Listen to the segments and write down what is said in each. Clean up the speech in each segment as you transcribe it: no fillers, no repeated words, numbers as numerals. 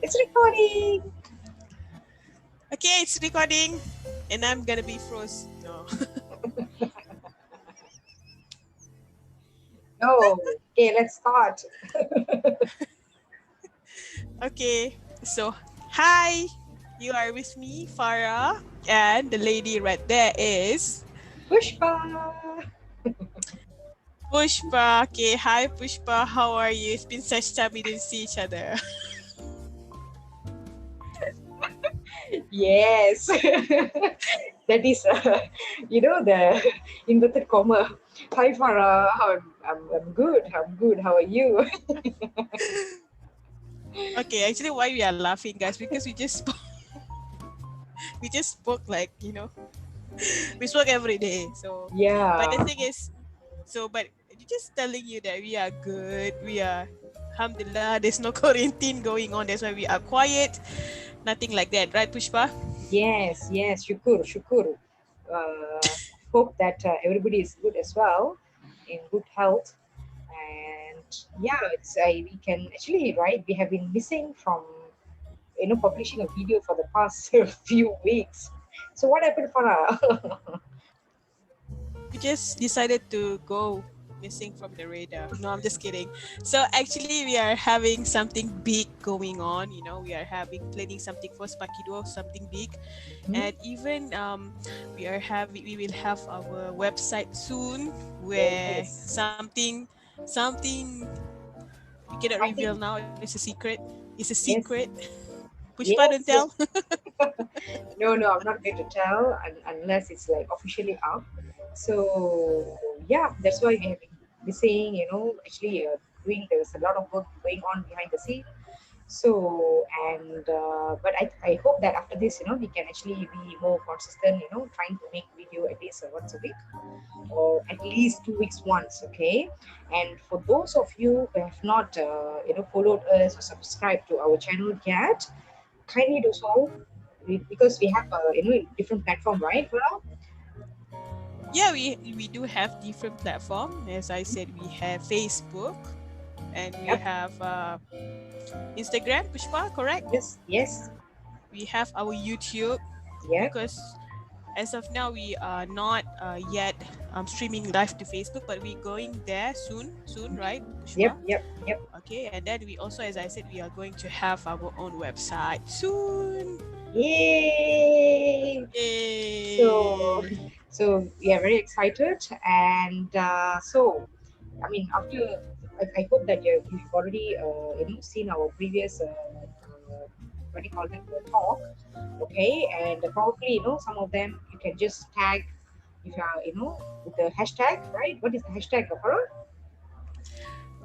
It's recording. Okay, it's recording, and I'm gonna be froze. No. Oh, okay, let's start. Okay, so hi, you are with me, Farah, and the lady right there is Pushpa. Pushpa. Okay, hi Pushpa, how are you? It's been such time we didn't see each other. Yes. That is, the inverted comma. Hi, Farah. I'm good. I'm good. How are you? Okay, actually, why we are laughing, guys? Because we just spoke like we spoke every day. So, but Yeah. the thing is, but just telling you that we are good. We are, alhamdulillah, there's no quarantine going on. That's why we are quiet. Nothing like that, right, Pushpa? Yes, yes. Shukur, shukur. Hope that everybody is good as well, in good health. And yeah, we can actually, right? We have been missing from publishing a video for the past few weeks. So what happened, Farah? We just decided to go missing from the radar. No, I'm just kidding. So actually, we are having something big going on. We are having planning something for Sparky Duoo, something big, Hmm? and even we will have our website soon where Yes, something we cannot I reveal think now. It's a secret. It's a secret. yes, Pushpa, don't yes, tell. yes. No, no, I'm not going to tell unless it's like officially up. So yeah, that's why we have been missing. Actually, doing there's a lot of work going on behind the scene. So and but I hope that after this, we can actually be more consistent. Trying to make video at least once a week or at least 2 weeks once. Okay, and for those of you who have not followed us or subscribed to our channel yet, kindly do so because we have different platform, right, Farah? Yeah, we do have different platform. As I said, we have Facebook and we Yep. have Instagram, Pushpa, correct? Yes, yes. We have our YouTube Yep. because as of now we are not yet streaming live to Facebook, but we're going there soon, right, Yep, Pushpa? yep, yep. Okay, and then we also, as I said, we are going to have our own website soon. Yay! So, Yay! so we are very excited, and so I mean, after I hope that you've already seen our previous what do you call it, talk, okay, and probably some of them you can just tag if you are with the hashtag, right? What is the hashtag, Farah?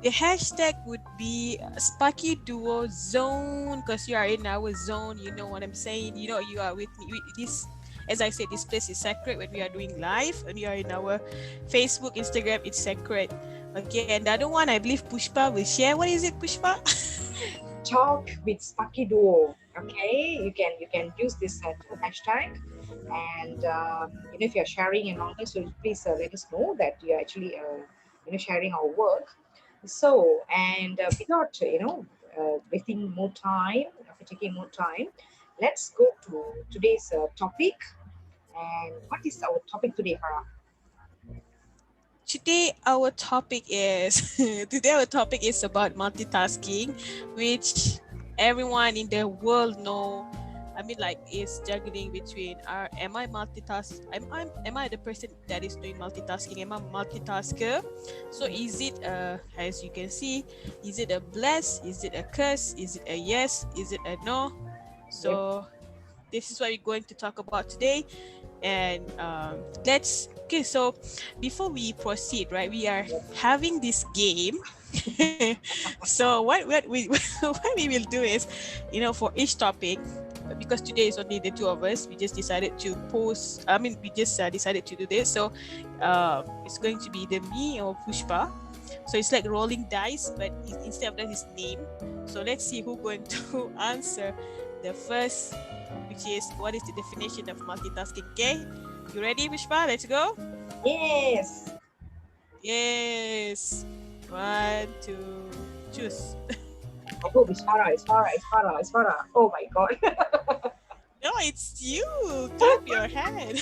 The hashtag would be Sparky Duo Zone because you are in our zone. You know what I'm saying? You are with me. This, as I said, this place is sacred when we are doing live and you are in our Facebook, Instagram. It's sacred. Okay, and the other one, I believe Pushpa will share. What is it, Pushpa? Talk with Sparky Duo. Okay, you can use this two hashtag, and if you're sharing and all that, so please let us know that you're actually sharing our work. So and without wasting more time, after taking more time, let's go to today's topic. And what is our topic today, Farah? Today our topic is about multitasking, which everyone in the world know. I mean, like, is juggling between am I the person that is doing multitasking? Am I a multitasker? So is it as you can see, is it a bless? Is it a curse? Is it a yes? Is it a no? Yep. So this is what we're going to talk about today, and let's okay. So before we proceed, right, we are Yep. having this game. So what we what we will do is, for each topic, because today is only the two of us, we just decided to post. I mean, we just decided to do this. So it's going to be the me or Pushpa. So it's like rolling dice, but instead of that, his name. So let's see who going to answer the first, which is what is the definition of multitasking. Okay, you ready, Pushpa? Let's go. Yes. Yes. One, two, choose. I hope it's Farah, it's Farah, it's Farah, it's Farah. Oh my god. No, it's you. Clap your hand.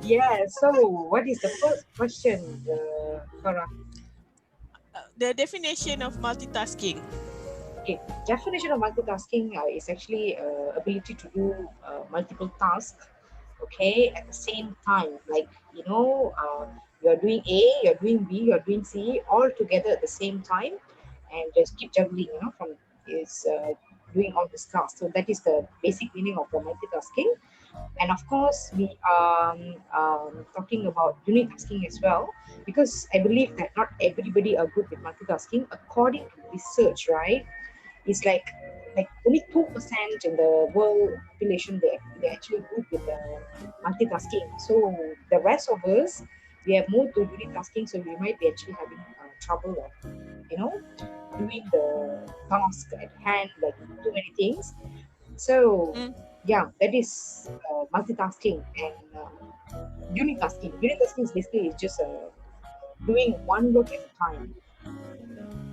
Yeah, so what is the first question, Farah? The definition of multitasking. Okay, definition of multitasking is actually ability to do multiple tasks, okay, at the same time. Like, you're doing A, you're doing B, you're doing C, all together at the same time, and just keep juggling, from is doing all this task. So that is the basic meaning of the multitasking. And of course, we are talking about unitasking as well, because I believe that not everybody are good with multitasking. According to research, right? It's like only 2% in the world population, they actually good with the multitasking. So the rest of us, we have moved to unitasking, so we might be actually having trouble of you know doing the task at hand, like too many things. So Mm. yeah, that is multitasking. And unitasking is basically is just doing one work at a time.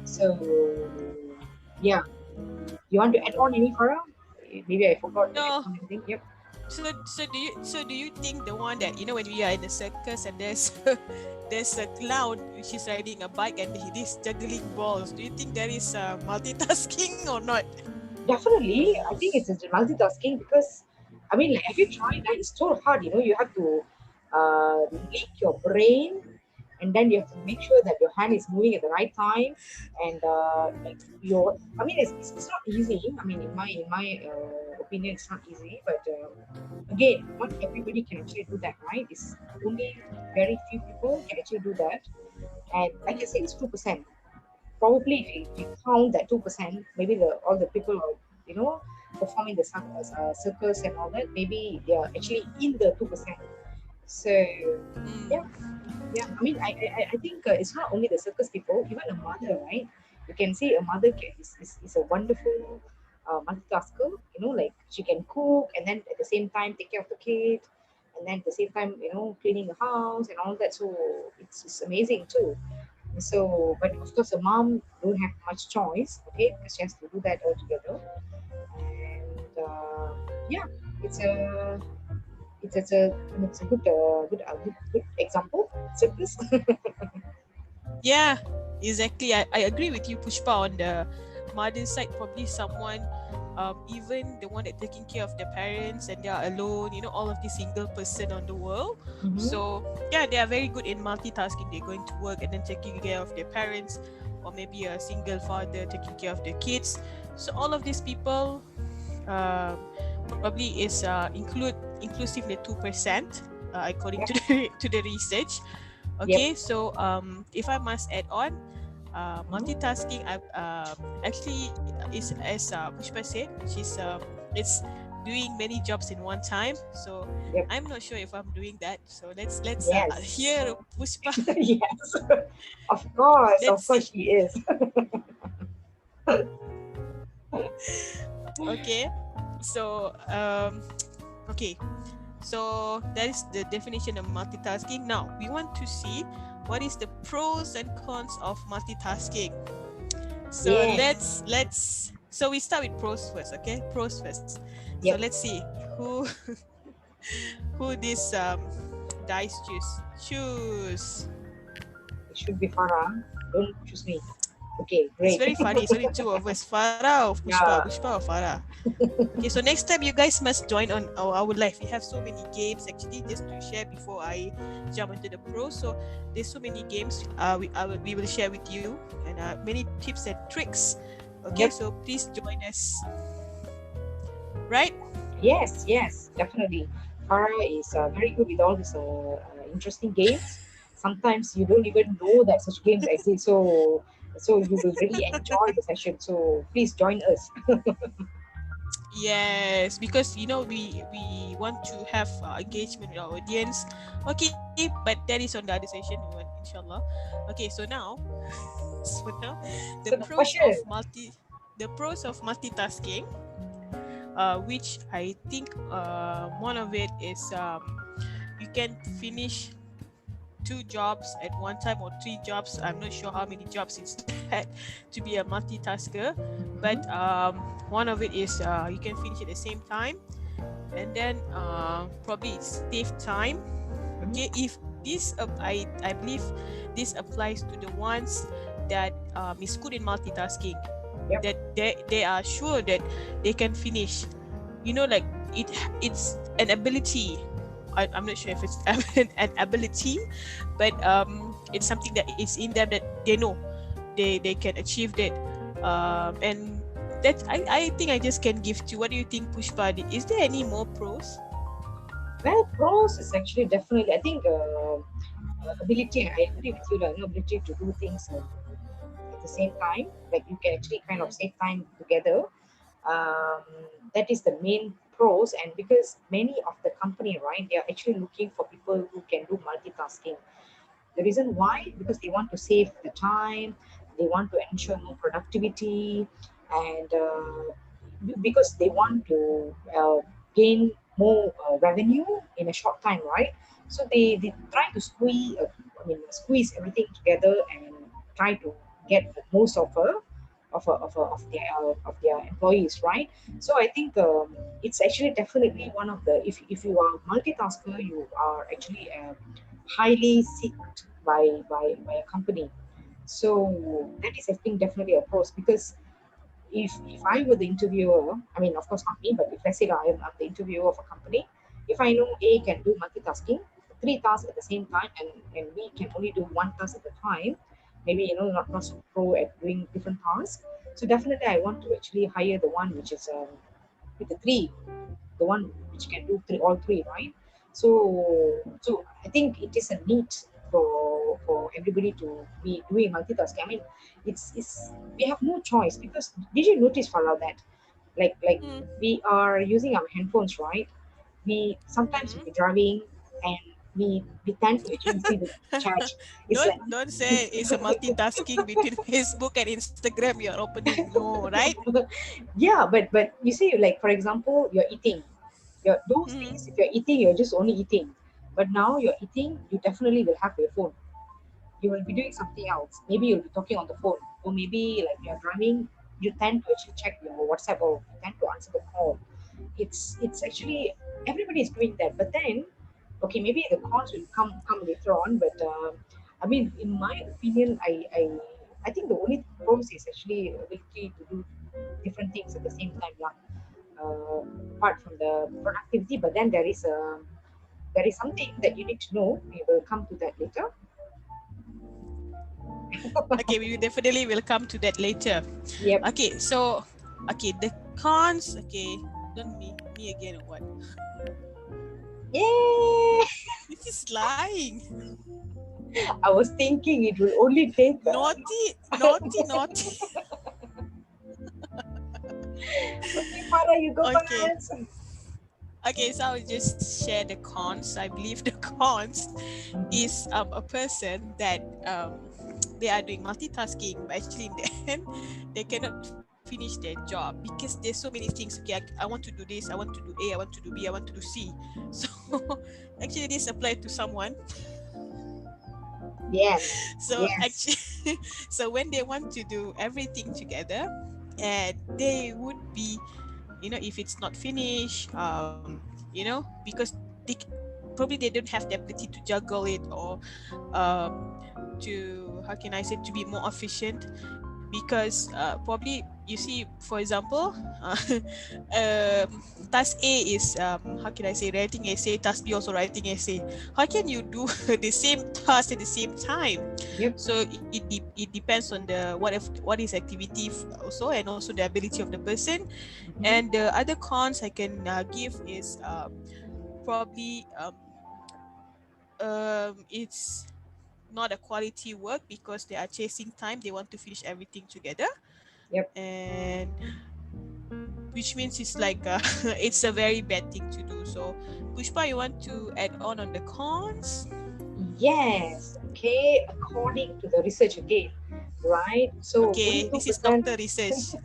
So yeah, you want to add on any, Farah? Maybe I forgot to add No. on anything. Yep. So do you think the one that when we are in the circus and there's there's a clown which is riding a bike and he's juggling balls? Do you think that is multitasking or not? Definitely, I think it's a multitasking, because I mean, like, have you tried that? It's so hard, you have to link your brain, and then you have to make sure that your hand is moving at the right time, and like I mean, it's not easy. I mean, in my opinion, it's not easy. But again, not everybody can actually do that, right? It's only very few people can actually do that, and like I said, it's 2%. Probably if you count that 2%, maybe all the people are performing the circus and all that, maybe they are actually in the 2%. So yeah, Mm. yeah, I mean, I think it's not only the circus people, even a mother, right? You can see a mother is a wonderful multitasker. Like, she can cook and then at the same time take care of the kid, and then at the same time cleaning the house and all that. So it's amazing too. So, but of course, a mom don't have much choice, okay, because she has to do that all together. And yeah, it's a it's a good example. Circus. Yeah, exactly. I agree with you, Pushpa, on the mother's side. Probably someone, even the one that taking care of their parents and they are alone, all of the single person on the world. Mm-hmm. So, yeah, they are very good in multitasking. They're going to work and then taking care of their parents, or maybe a single father taking care of their kids. So, all of these people um, probably is inclusive the 2%, according Yep. to the research. Yep. Okay, so if I must add on, Mm-hmm. multitasking, I actually is, as Pushpa said, it's doing many jobs in one time. So Yep. I'm not sure if I'm doing that. So let's Yes. hear Pushpa. Yes. Of course. Let's Of see. course, she is. Okay, so okay, so that is the definition of multitasking. Now we want to see what is the pros and cons of multitasking. So Yes. so we start with pros first, okay? Pros first. So Yep. let's see who who this dice choose. It should be Farah. Don't choose me. Okay. It's Great. very funny. It's only two of us, Farah or Pushpa, Yeah. Pushpa or Farah. Okay, so next time you guys must join on our live. We have so many games actually, just to share before I jump into the pro. So there's so many games we will share with you, and many tips and tricks. Okay, Yep. so please join us. Right? Yes. Yes. Definitely. Farah is very good with all these interesting games. Sometimes you don't even know that such games exist. So you will really enjoy the session. So please join us. Yes, because we want to have engagement with our audience. Okay, but that is on the other session. We want, inshallah. Okay, so now, so now, the So the pros of question. multitasking, which I think one of it is you can finish two jobs at one time or three jobs. I'm not sure how many jobs it's had to be a multitasker, but one of it is you can finish at the same time, and then probably it save time. Okay, if this I believe this applies to the ones that is good in multitasking, Yep. that they are sure that they can finish, like it's an ability. I'm not sure if it's an ability, but it's something that is in them that they know they can achieve that, and that I think I just can give to. What do you think, Pushpa? Is there any more pros? Well, pros is actually definitely, I think, ability. I agree with you, the ability to do things at the same time. Like you can actually kind of Mm, save time together. Um, that is the main pros, and because many of the company, right, they are actually looking for people who can do multitasking. The reason why, because they want to save the time, they want to ensure more productivity, and because they want to gain more revenue in a short time, right? So they try to squeeze everything together and try to get the most of their employees, right? So I think it's actually definitely one of the, if you are a multitasker, you are actually highly sought by a company. So that is, I think, definitely a pros, because if I were the interviewer, I mean, of course not me, but if let's say that I'm the interviewer of a company, if I know A can do multitasking, three tasks at the same time, and B can only do one task at a time, maybe not so pro at doing different tasks. So definitely I want to actually hire the one which is with the three, the one which can do all three, right? So I think it is a need for everybody to be doing multitasking. I mean, it's we have no choice, because did you notice, Farah, that like mm, we are using our handphones, right? We sometimes will be mm. driving, and we tend to actually see the chat. It's like Don't say it's a multitasking between Facebook and Instagram you're opening. No, right? yeah, but you see, like for example, you're eating. Those Mm, days, if you're eating, you're just only eating. But now you're eating, you definitely will have your phone. You will be doing something else. Maybe you'll be talking on the phone, or maybe like you're driving, you tend to actually check your WhatsApp, or you tend to answer the call. It's actually, everybody is doing that. But then, okay, maybe the cons will come later on. But I mean, in my opinion, I think the only pros is actually ability to do different things at the same time, lah. Apart from the productivity, but then there is something that you need to know. We will come to that later. okay, we definitely will come to that later. Yep. Okay, so the cons. Okay, don't me again or what? Yeah. This is lying. I was thinking it will only take. Naughty, naughty, naughty. Okay, Farah, you go Okay. first. Okay, so I'll just share the cons. I believe the cons Mhm. is a person that they are doing multitasking, but actually in the end they cannot finish their job because there's so many things. Okay, I want to do this, I want to do A, I want to do B, I want to do C. So actually this applied to someone. Yes. So Yes. actually, so when they want to do everything together, and they would be, if it's not finished, because they probably they don't have the ability to juggle it, or to, how can I say, to be more efficient, because probably you see, for example, task A is, how can I say, writing essay, task B also writing essay. How can you do the same task at the same time? Yep. So it depends on the what is activity also, and also the ability of the person. Mhm. And the other cons I can give is probably it's not a quality work because they are chasing time. They want to finish everything together, Yep. and which means it's like it's a very bad thing to do. So, Pushpa, you want to add on the cons? Yes. Okay. According to the research again, right? So Okay, this is 22%. doctor research.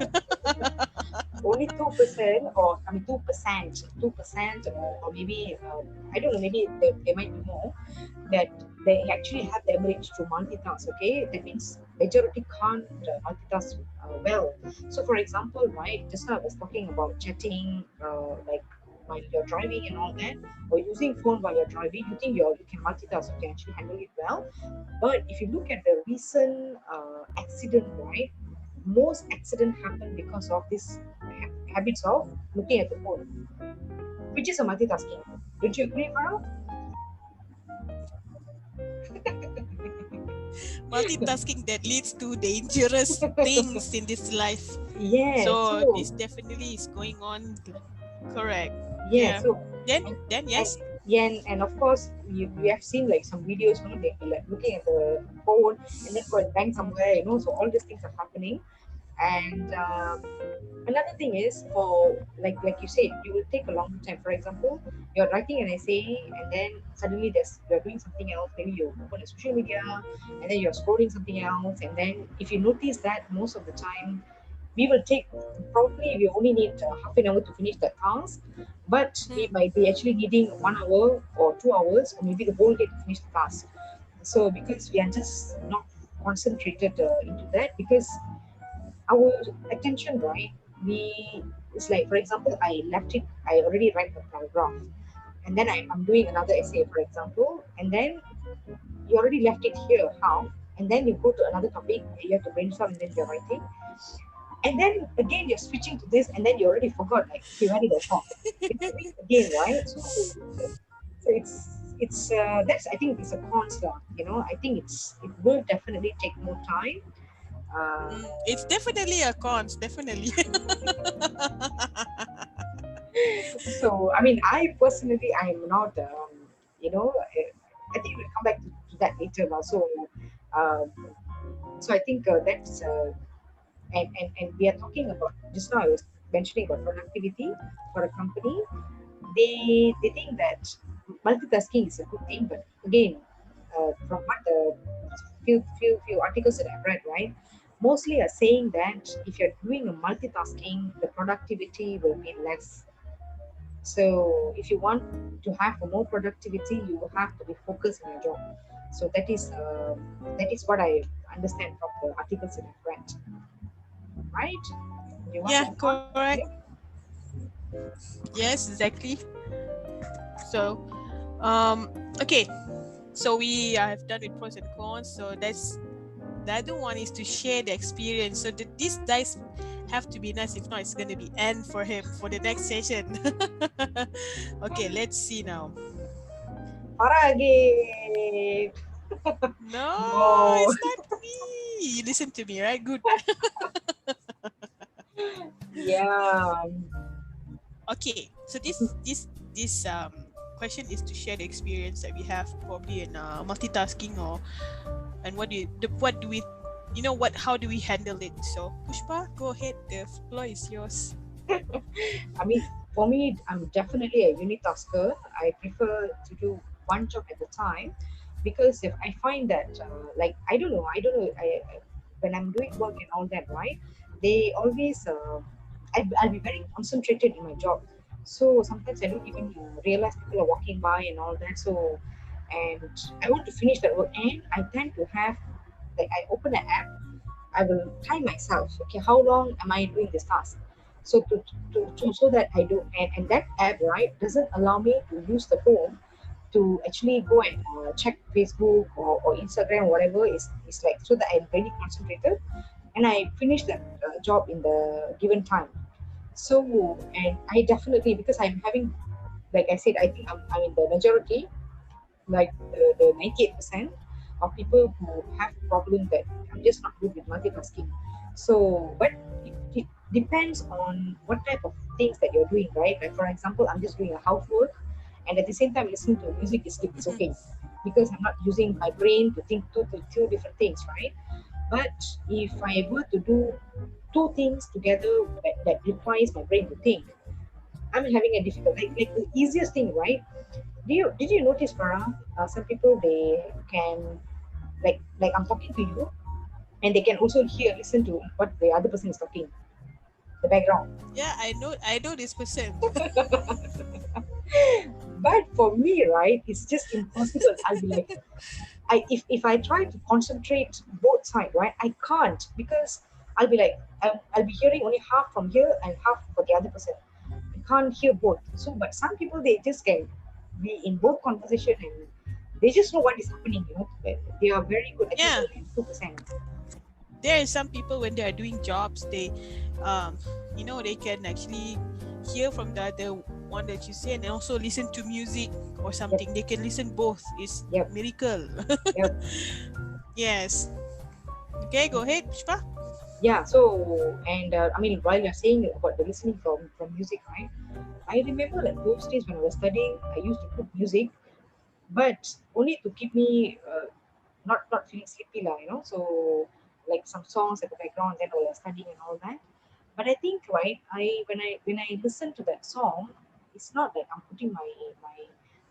only 2%, or I mean 2%, or maybe I don't know, maybe there might be more, that they actually have the ability to multitask. Okay, that means majority can't multitask well. So, for example, right, just now I was talking about chatting, like while you're driving and all that, or using phone while you're driving. You think you can multitask, you can actually handle it well. But if you look at the recent accident, right, most accident happen because of this habits of looking at the phone, which is a multitasking. Don't you agree, Farah? Multitasking that leads to dangerous things in this life. Yeah. So So this definitely is going on. Correct. yeah. Yeah. So and Then and yes. yeah, and of course you have seen like some videos, they be like looking at the phone and then go and bang somewhere, so all these things are happening. And another thing is, for like you said, you will take a long time. For example, you're writing an essay, and then suddenly you're doing something else. Maybe you open a social media, and then you're scrolling something else. And then if you notice that, most of the time we will take, probably we only need half an hour to finish that task, but we Hmm. might be actually needing 1 hour or 2 hours, or maybe the whole day to finish the task. So because we are just not concentrated into that, because our attention, right, we it's like, for example, I already write the paragraph, and then I'm doing another essay, for example, and then you already left it here half, and then you go to another topic, you have to brainstorm, and then you're writing, and then again you're switching to this, and then you already forgot, like, okay, where did I stop? You have to read again, right? So it's that's, I think it's a cons lah. I think it will definitely take more time. uh, It's definitely a cons, definitely. So, I mean, I personally, I'm not, I think we'll come back to that later now. Um, so I think and we are talking about, just now I was mentioning about productivity for a company. They think that multitasking is a good thing, but again, from what the few articles that I've read, right, mostly are saying that if you're doing a multitasking, the productivity will be less. So if you want to have more productivity, you will have to be focused in your job. So that is what I understand from the articles that I've read. Right? Do you want to Yeah, add on? correct. Yeah. Yes, exactly. So, um, okay. So we have done with pros and cons. So that's the other one is to share the experience. So these guys have to be nice. If not, it's gonna be end for him for the next session. Okay, let's see now. Farah again. No, No. it's not me. You listen to me, right? Good. Yeah. Okay, so this question is to share the experience that we have probably in multitasking, or and what do we, what, how do we handle it? So Pushpa, go ahead, the floor is yours. I mean, for me, I'm definitely a unitasker. I prefer to do one job at a time, because if I find that, like, I don't know, when I'm doing work and all that, right? They always, I'll be very concentrated in my job. So sometimes I don't even realize people are walking by and all that. So, and I want to finish that work, and I tend to have, like, I open an app, I will time myself. Okay, how long am I doing this task? So so that I do, and that app, right, doesn't allow me to use the phone to actually go and check Facebook or Instagram, whatever is like, so that I'm very concentrated and I finish that job in the given time. So, and I definitely, because I'm having, like I said, I think I'm in the majority, like the 98% of people who have problem that I'm just not good with multitasking. So, but it depends on what type of things that you're doing, right? Like, for example, I'm just doing a housework, and at the same time listening to music is Mhm. okay, because I'm not using my brain to think two different things, right? But if I were to do two things together that requires my brain to think, I'm having a difficult, like the easiest thing, right? Did you notice, Farah? Some people, they can, like I'm talking to you, and they can also hear listen to what the other person is talking. the background. Yeah, I know this person. But for me, right, it's just impossible. I'll be like, if I try to concentrate both sides, right, I can't because I'll be like, I'll be hearing only half from here and half for the other person. I can't hear both. So, but some people they just can be in both conversation and they just know what is happening. They are very good. I think Yeah, only 2%. there are some people when they are doing jobs, they, um, they can actually hear from the other one that you say, and also listen to music or Yep, something. They can listen both. It's yep, miracle. yep. Yes. Okay, go ahead, Pushpa. Yeah. So, and I mean, while you're saying about the listening from music, right? I remember like those days when I was studying, I used to put music, but only to keep me not feeling sleepy lah, so like some songs at the background then while I was studying and all that. But I think, right, when I listen to that song, it's not like I'm putting my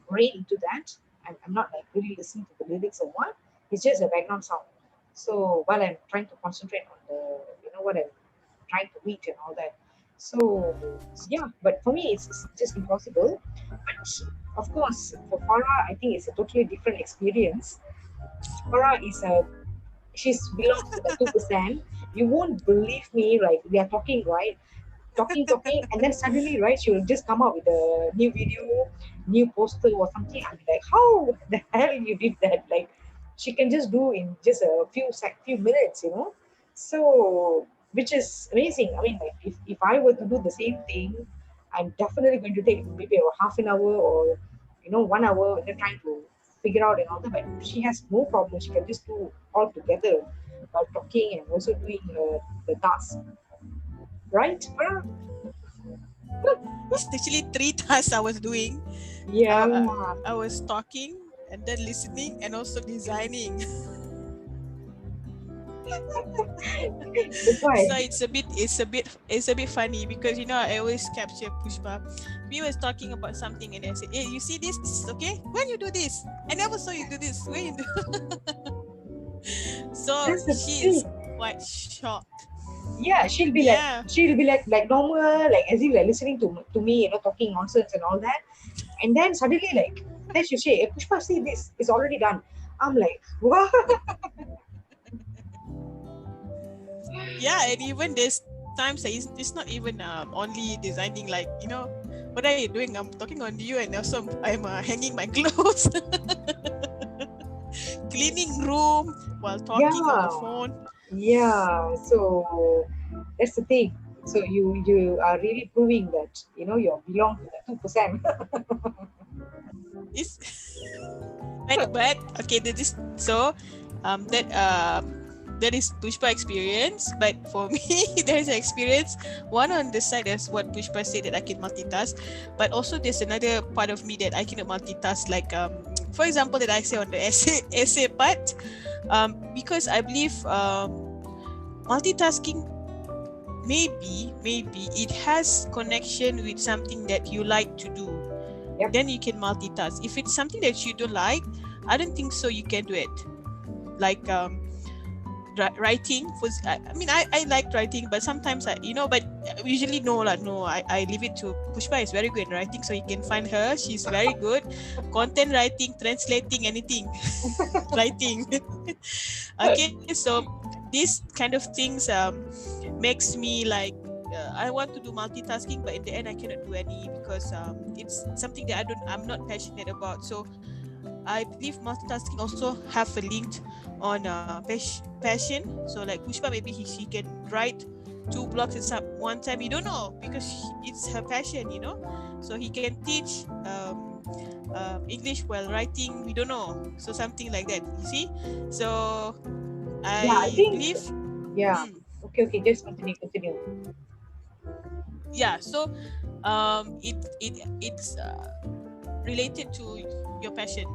brain into that. I'm not like really listening to the lyrics or what. It's just a background sound. So while I'm trying to concentrate on the what I'm trying to read and all that. So yeah, but for me it's just impossible. But of course, for Farah, I think it's a totally different experience. Farah is a she's belongs to the 2%. You won't believe me, like we are talking, right? Talking, and then suddenly, right, she will just come up with a new video, new poster or something. I'll be like, how the hell you did that? Like, she can just do in just a few minutes, So, which is amazing. I mean, like, if I were to do the same thing, I'm definitely going to take maybe a half an hour or 1 hour, and then trying to figure out and all that. But she has no problem. She can just do all together while talking and also doing the task, right? It's actually three tasks I was doing. Yeah, I was talking and then listening and also designing. that's why. So it's a bit funny because I always capture Pushpa. We was talking about something and I said, "Hey, you see this? This is okay. When you do this, I never saw you do this. When you do." So That's the she is thing. quite shocked. Yeah, she'll be like, Yeah. normal, like as if like listening to me, talking nonsense and all that. And then suddenly, like, then she'll say, hey, Pushpa, see this, it's already done. I'm like, what? Yeah, and even there's times that it's not even only designing, like, what are you doing? I'm talking on you, and also I'm hanging my clothes, cleaning room while talking on the Yeah, phone. yeah. So that's the thing. So you are really proving that you belong to the 2%. It's but okay, that is so that that is Pushpa experience. But for me, there's an experience one on the side as what Pushpa said, that I can multitask, but also there's another part of me that I cannot multitask, like for example, that I say on the essay part, because I believe multitasking, maybe it has connection with something that you like to do, Yep. then you can multitask. If it's something that you don't like, I don't think so you can do it. Like writing was, I mean, I like writing, but sometimes but usually no, I leave it to Pushpa. Is very good in writing, so you can find her. She's very good content writing, translating, anything. Writing. Okay, so these kind of things makes me like, I want to do multitasking, but in the end I cannot do any, because it's something that I'm not passionate about. So I believe multitasking also have a link on passion. So like Pushpa, maybe she can write 2 blocks at one time. You don't know, because it's her passion. So he can teach English while writing. We don't know. So something like that. You see. So Yeah, I I think, believe. yeah. Mm, Okay, just continue. yeah. So it's related to your passion.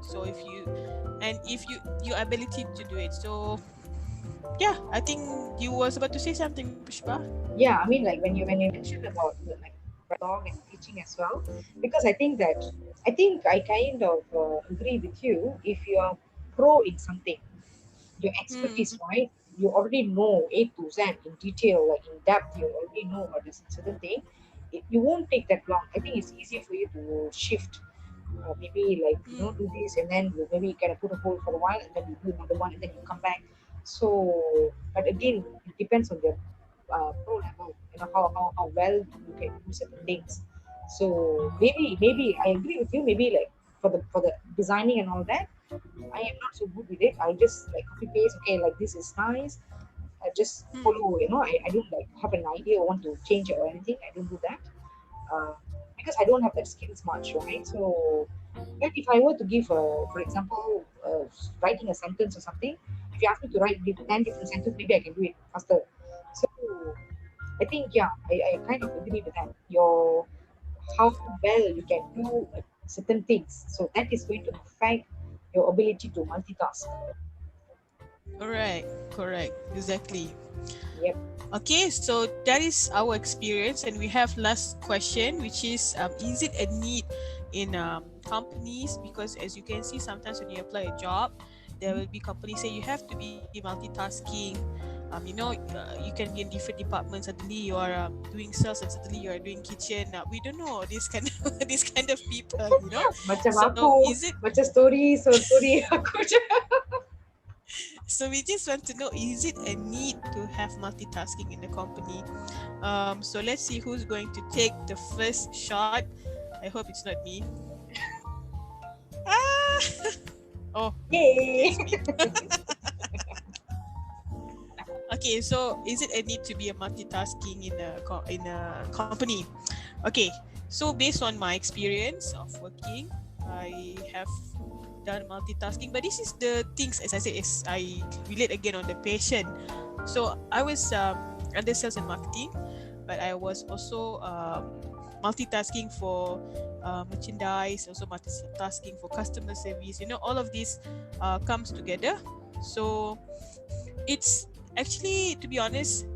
So if your ability to do it. So yeah, I think you was about to say something, Pushpa. Yeah, I mean, like when you mentioned about like blog and teaching as well, because I think I kind of agree with you. If you are pro in something, your Hmm. expertise, right? you already know A to Z in detail, like in depth, you already know about this certain thing, you won't take that long. I think it's easier for you to shift, maybe like do this, and then you maybe kind of put a hold for a while, and then you do another one, and then you come back. So, but again, it depends on their pro level, how well you can do certain things. So maybe I agree with you. Maybe like for the designing and all that, I am not so good with it. I just like copy paste. Okay, like this is nice. I just follow. I don't like have an idea or want to change it or anything. I don't do that, uh, because I don't have that skills much, right? So, but if I were to give, for example, writing a sentence or something, if you ask me to write 10 different sentences, maybe I can do it faster. So I think, yeah, I kind of agree with that. Your how well you can do certain things, so that is going to affect your ability to multitask. Correct, correct, exactly. Yep. Okay, so that is our experience, and we have last question, which is it a need in companies? Because as you can see, sometimes when you apply a job, there will be companies say you have to be multitasking. You can be in different departments. Suddenly you are doing sales, and suddenly you are doing kitchen. We don't know this kind of this kind of people. Macam So aku, is it macam story aku je. So we just want to know, is it a need to have multitasking in the company? So let's see who's going to take the first shot. I hope it's not me. Ah! Oh, okay, Yay! it's me. Okay, so is it a need to be a multitasking in a company? Okay, so based on my experience of working, I have done multitasking, but this is the things, as I said, is I relate again on the patient. So I was under sales and marketing, but I was also multitasking for merchandise, also multitasking for customer service. All of this comes together. So it's actually, to be honest,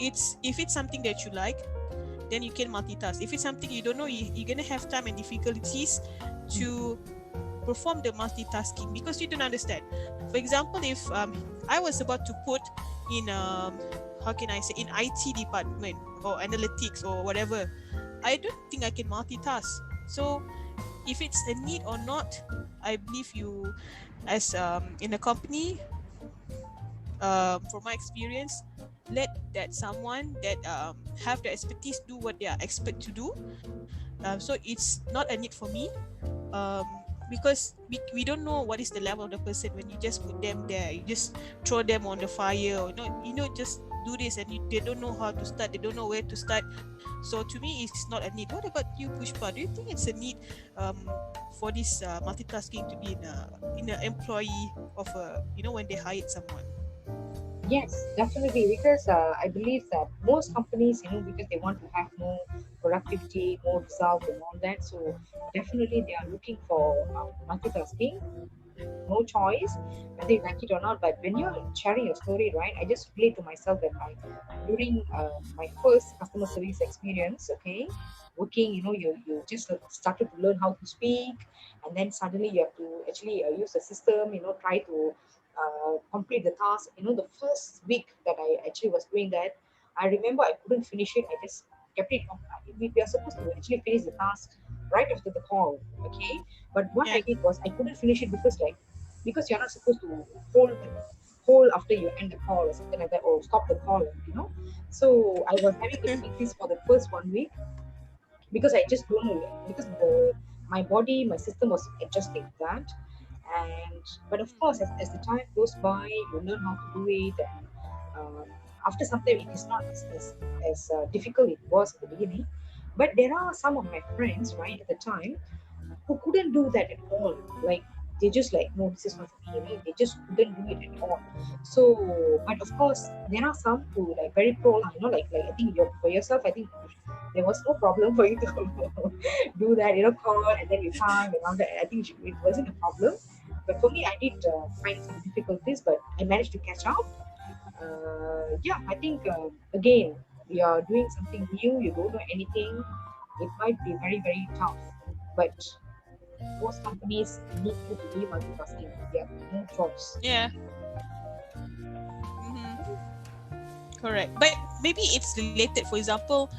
it's if it's something that you like, then you can multitask. If it's something you don't know, you're gonna have time and difficulties to perform the multitasking because you don't understand. For example, if I was about to put in how can I say, in IT department or analytics or whatever, I don't think I can multitask. So if it's a need or not, I believe you, as in a company, from my experience, let that someone that have the expertise do what they are expert to do. So it's not a need for me, um, because we don't know what is the level of the person when you just put them there. You just throw them on the fire, or just do this, and they don't know how to start. They don't know where to start. So to me, it's not a need. What about you, Pushpa? Do you think it's a need for this multitasking to be in a employee of a when they hired someone? Yes, definitely. Because I believe that most companies, because they want to have more productivity, more result, and all that. So definitely, they are looking for multitasking. No choice, whether you like it or not. But when you're sharing your story, right, I just relate to myself that during my first customer service experience, okay, working, you just started to learn how to speak, and then suddenly you have to actually use the system, try to complete the task. The first week that I actually was doing that, I remember I couldn't finish it. I just kept it. We are supposed to actually finish the task right after the call, okay. But what Yeah. I did was I couldn't finish it because you're not supposed to hold after you end the call or something like that, or stop the call. So I was having difficulties for the first 1 week because I just don't know, because my body, my system was adjusting that. And but of course, as the time goes by, you learn how to do it, and after some time, it is not as difficult it was at the beginning. But there are some of my friends, right, at the time, who couldn't do that at all. Like, they just like, no, this is not for me. They just couldn't do it at all. So, but of course, there are some who like very pro, lah, like I think for yourself, I think there was no problem for you to do that, call and then you time and all that. I think it wasn't a problem. But for me, I did find some difficulties, but I managed to catch up. Yeah, I think again, you're doing something new, you don't know anything, it might be very, very tough. But most companies need you to be multitasking. Yeah, no choice. Yeah. Mm-hmm. Correct. But maybe it's related. For example,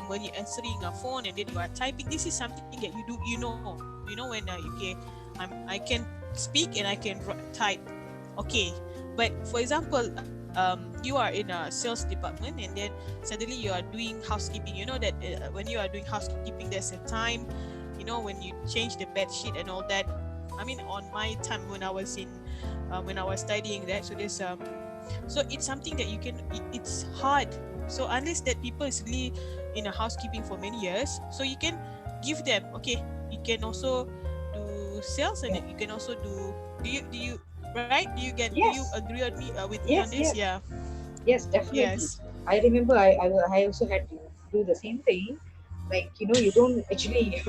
when you're answering a phone and then you are typing, this is something that you do. When okay, I can speak and I can type. Okay, but for example, you are in a sales department and then suddenly you are doing housekeeping. You know that when you are doing housekeeping, there's a time. When you change the bed sheet and all that. I mean, on my time when I was studying that, so it's something that it's hard. So unless that people is really in a housekeeping for many years, so you can give them, okay, you can also do sales, and Yeah. then you can also do you right, do you Yes. agree on me with me on Yes. this? Yes. Yeah. Yes, definitely. Yes. I remember I also had to do the same thing. Like, you don't actually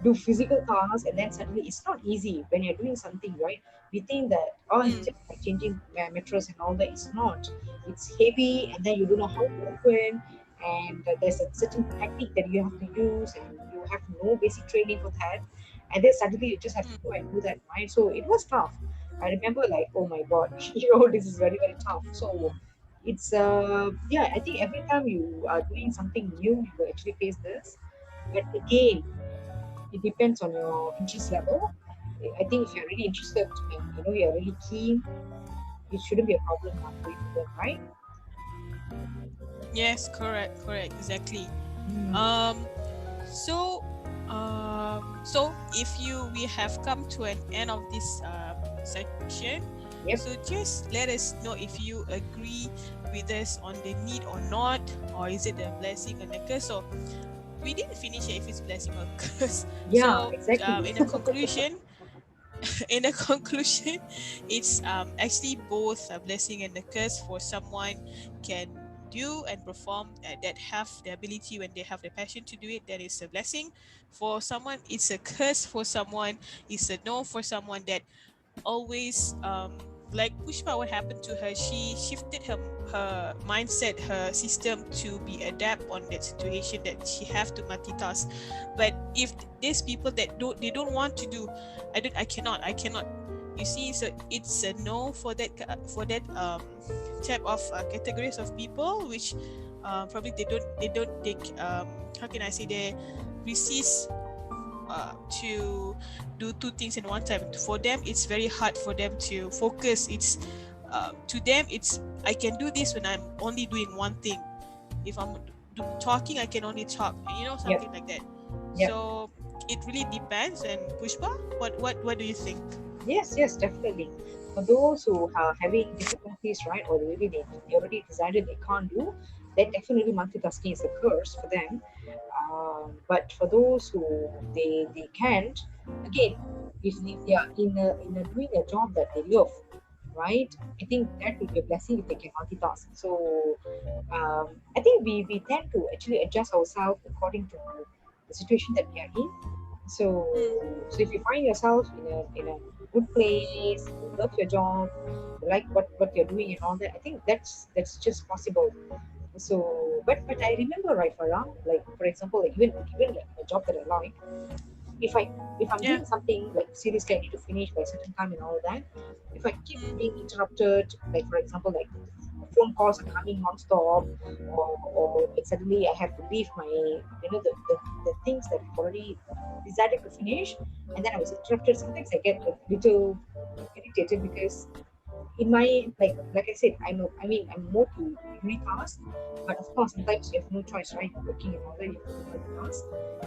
do physical tasks, and then suddenly it's not easy when you're doing something, right? We think that, oh, it's Mm. just like changing mattress and all that. It's not. It's heavy, and then you don't know how to open, and there's a certain technique that you have to use, and you have no basic training for that. And then suddenly you just have to go and do that, right? So it was tough. I remember, like, oh my God, this is very, very tough. So it's yeah, I think every time you are doing something new, you will actually face this. But again, it depends on your interest level. I think if you're really interested and you're really keen, it shouldn't be a problem going to them, right? Yes, correct, exactly. Mm. um so so if we have come to an end of this section, so Yep. just let us know if you agree with us on the need or not, or is it a blessing and a curse. So we didn't finish it if it's blessing or curse. Yeah, So exactly. in a conclusion, in a conclusion, it's actually both a blessing and a curse. For someone can do and perform that have the ability when they have the passion to do it, that is a blessing. For someone, it's a curse. For someone, it's a no. For someone that always like Pushpa, what happened to her, she shifted her mindset, her system to be adapt on that situation that she have to multitask. But if there's people that don't want to do, I cannot, you see. So it's a no for that type of categories of people, which probably they how can I say, they resist to do two things in one time. For them, it's very hard for them to focus. It's to them, it's I can do this when I'm only doing one thing. If I'm talking, I can only talk. Yep. Something like that. Yep. So it really depends. And Pushpa, what do you think? Yes, yes, definitely. For those who are having difficulties, right, or maybe they already decided they can't do, then definitely multitasking is a curse for them. But for those who they can't, again, if they are in a doing a job that they love, right, I think that will be a blessing if they can multitask. So I think we tend to actually adjust ourselves according to the situation that we are in. So, Mm. so if you find yourself in a good place, you love your job, you like what you're doing and all that, I think that's just possible. So, but I remember, right, Farah, like for example, like even like a job that I like, if I if I'm Yeah. doing something like seriously, I need to finish by a certain time and all that. If I keep being Mm. interrupted, like for example, like phone calls are coming non-stop, or like suddenly I have to leave my the things that I've already decided to finish, and then I was interrupted. Sometimes I get a little irritated because in my like I said, I'm more to unitask, but of course sometimes you have no choice, right? You're working and all that, you have to do multitask.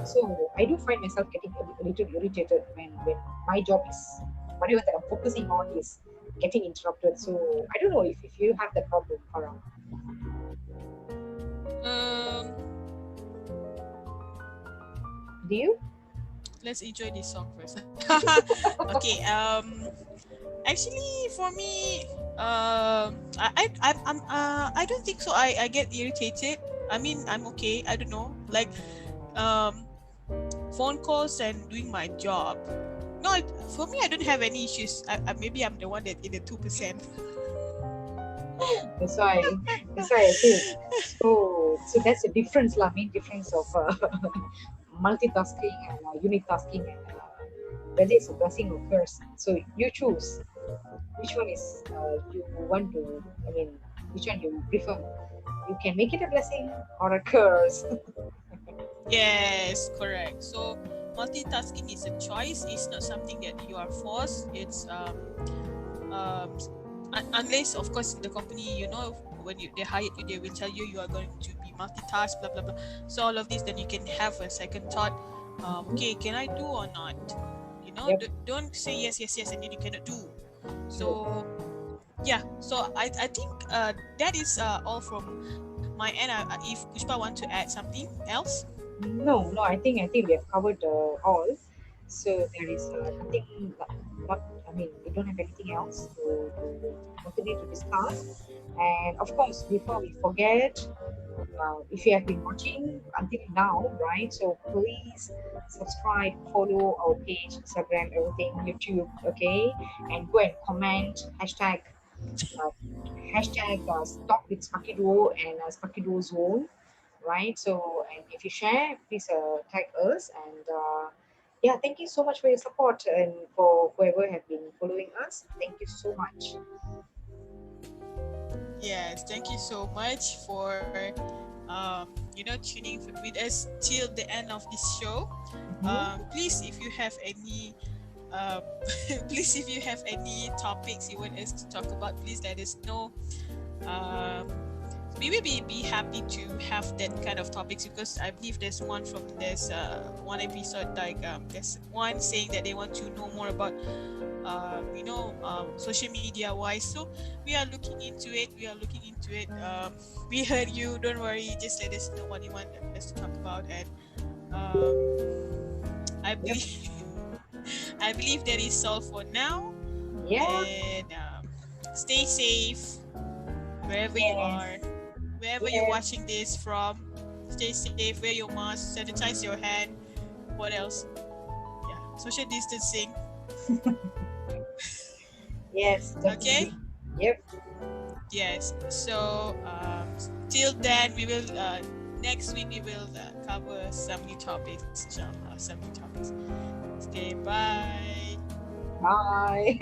So I do find myself getting a little irritated when my job is whatever that I'm focusing on is getting interrupted. So I don't know if you have that problem around. um Do you? let's enjoy this song first. Okay. Actually, for me, I don't think so. I get irritated. I mean, I'm okay. I don't know. Like, um, phone calls and doing my job. No, for me, I don't have any issues. Maybe I'm the one that in the 2%. That's why I said. So that's the difference, lah. Main difference of multitasking and unitasking, and whether it's a blessing or curse. So you choose which one is you want to. I mean, Which one you prefer? You can make it a blessing or a curse. Yes, correct. So multitasking is a choice. It's not something that you are forced. It's um unless of course the company, when they hired you, they will tell you you are going to be multitask, blah blah blah. So all of this, then you can have a second thought. Okay, can I do or not? Yep. Don't say yes, yes, yes, and then you cannot do. True. So yeah, so I think that is all from my end. If Pushpa want to add something else. No, no. I think we have covered all. So there is nothing. Not. I mean, we don't have anything else to continue to discuss. And of course, before we forget, if you have been watching until now, right? So please subscribe, follow our page, Instagram, everything, YouTube, okay? And go and comment uh, talk with SparkyDuoo and SparkyDuoozone, right? So, and if you share, please tag us. And yeah, thank you so much for your support and for whoever have been following us. Thank you so much. Yes, thank you so much for tuning with us till the end of this show. Mhm. Please, if you have any um, please, if you have any topics you want us to talk about, please let us know. Um, we will be happy to have that kind of topics, because I believe there's one from this one episode, like there's one saying that they want to know more about social media wise. So we are looking into it. We heard you. Don't worry. Just let us know what you want us to talk about, and I Yep. believe I believe that is all for now. Yeah. And stay safe wherever you Yes. are, wherever you're Yes. watching this from. Stay safe. Wear your mask. Sanitize your hand. What else? Yeah, social distancing. Yes. Okay. Definitely. Yep. Yes. So till then, we will next week we will cover some new topics. Inshallah, some new topics. Okay. Bye. Bye.